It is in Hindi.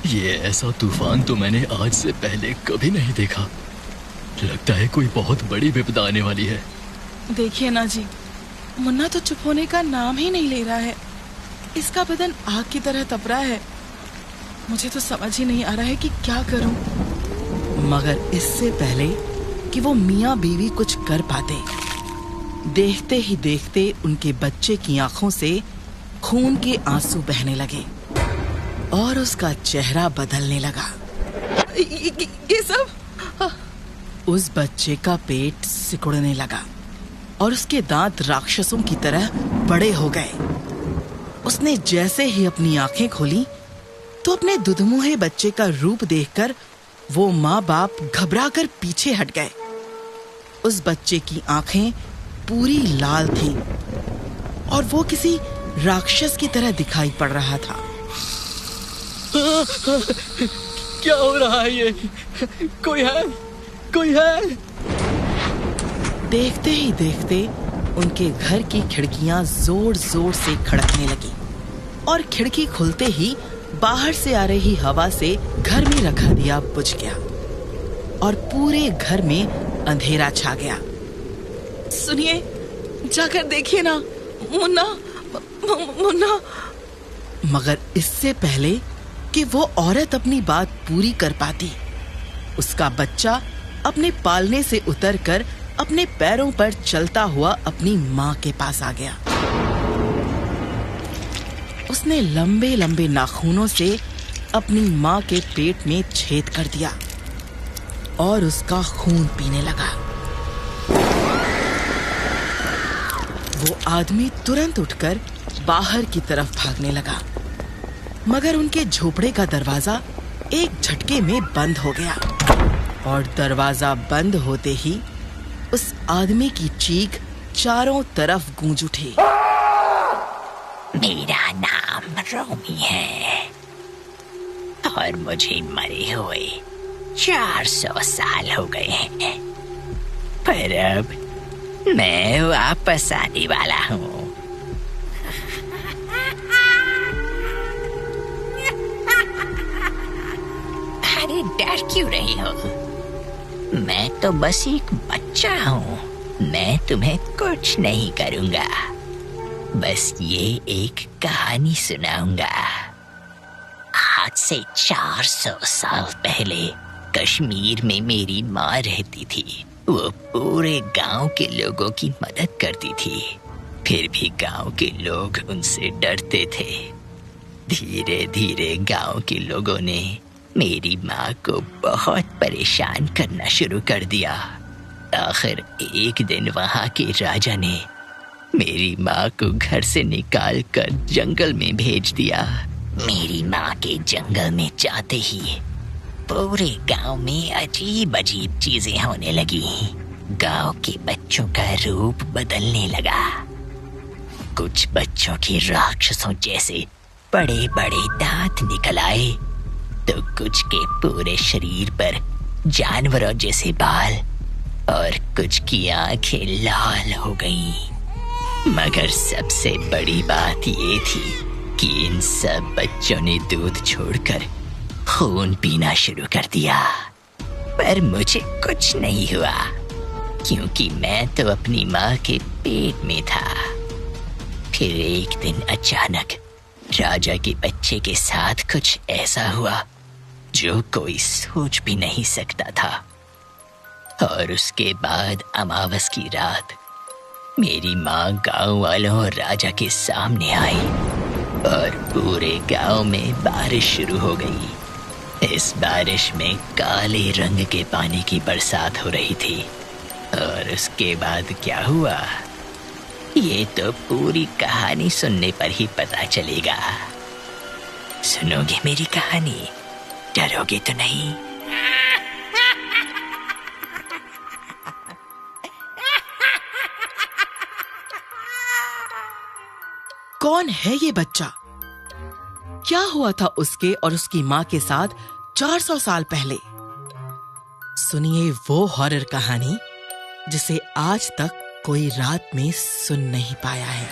ये ऐसा तूफान तो मैंने आज से पहले कभी नहीं देखा। लगता है कोई बहुत बड़ी विपदा आने वाली है। देखिए ना जी, मुन्ना तो चुप होने का नाम ही नहीं ले रहा है। इसका बदन आग की तरह तप रहा है। मुझे तो समझ ही नहीं आ रहा है कि क्या करूं। मगर इससे पहले कि वो मियाँ बीवी कुछ कर पाते, देखते ही देखते उनके बच्चे की आंखों से खून के आंसू बहने लगे और उसका चेहरा बदलने लगा। ये सब? उस बच्चे का पेट सिकुड़ने लगा और उसके दांत राक्षसों की तरह बड़े हो गए। उसने जैसे ही अपनी आंखें खोली तो अपने दुधमुहे बच्चे का रूप देखकर वो माँ बाप घबरा कर पीछे हट गए। उस बच्चे की आंखें पूरी लाल थीं और वो किसी राक्षस की तरह दिखाई पड़ रहा था। क्या हो रहा है ये? कोई है? कोई है? देखते ही देखते उनके घर की खिड़कियां जोर जोर से खड़कने लगी और खिड़की खुलते ही बाहर से आ रही हवा से घर में रखा दिया बुझ गया और पूरे घर में अंधेरा छा गया। सुनिए, जाकर देखिए ना, मुन्ना। मगर इससे पहले कि वो औरत अपनी बात पूरी कर पाती, उसका बच्चा अपने पालने से उतरकर अपने पैरों पर चलता हुआ अपनी माँ के पास आ गया। उसने लंबे लंबे नाखूनों से अपनी माँ के पेट में छेद कर दिया और उसका खून पीने लगा। वो आदमी तुरंत उठकर बाहर की तरफ भागने लगा, मगर उनके झोपड़े का दरवाजा एक झटके में बंद हो गया और दरवाजा बंद होते ही उस आदमी की चीख चारों तरफ गूंज उठी। मेरा नाम रोमी है और मुझे मरे हुए 400 साल हो गए हैं, पर अब मैं वापस आने वाला हूँ। अरे डर क्यों रही हो? मैं तो बस एक बच्चा हूँ। मैं तुम्हें कुछ नहीं करूँगा, बस ये एक कहानी सुनाऊंगा। आज से 400 साल पहले कश्मीर में मेरी माँ रहती थी। वो पूरे गांव के लोगों की मदद करती थी, फिर भी गांव के लोग उनसे डरते थे। धीरे धीरे गांव के लोगों ने मेरी माँ को बहुत परेशान करना शुरू कर दिया। आखिर एक दिन वहां के राजा ने मेरी माँ को घर से निकाल कर जंगल में भेज दिया। मेरी माँ के जंगल में जाते ही पूरे गांव में अजीब अजीब चीजें होने लगी। गांव के बच्चों का रूप बदलने लगा। कुछ बच्चों के राक्षसों जैसे बड़े बड़े दांत निकल आए, तो कुछ के पूरे शरीर पर जानवरों जैसे बाल और कुछ की आंखें लाल हो गईं। मगर सबसे बड़ी बात ये थी कि इन सब बच्चों ने दूध छोड़कर खून पीना शुरू कर दिया। पर मुझे कुछ नहीं हुआ, क्योंकि मैं तो अपनी माँ के पेट में था। फिर एक दिन अचानक राजा के बच्चे के साथ कुछ ऐसा हुआ जो कोई सोच भी नहीं सकता था। और उसके बाद अमावस की रात मेरी माँ गांव वालों और राजा के सामने आई और पूरे गांव में बारिश शुरू हो गई। इस बारिश में काले रंग के पानी की बरसात हो रही थी। और उसके बाद क्या हुआ, ये तो पूरी कहानी सुनने पर ही पता चलेगा। सुनोगे मेरी कहानी? डरोगे तो नहीं? कौन है ये बच्चा? क्या हुआ था उसके और उसकी माँ के साथ 400 साल पहले? सुनिए वो हॉरर कहानी जिसे आज तक कोई रात में सुन नहीं पाया है।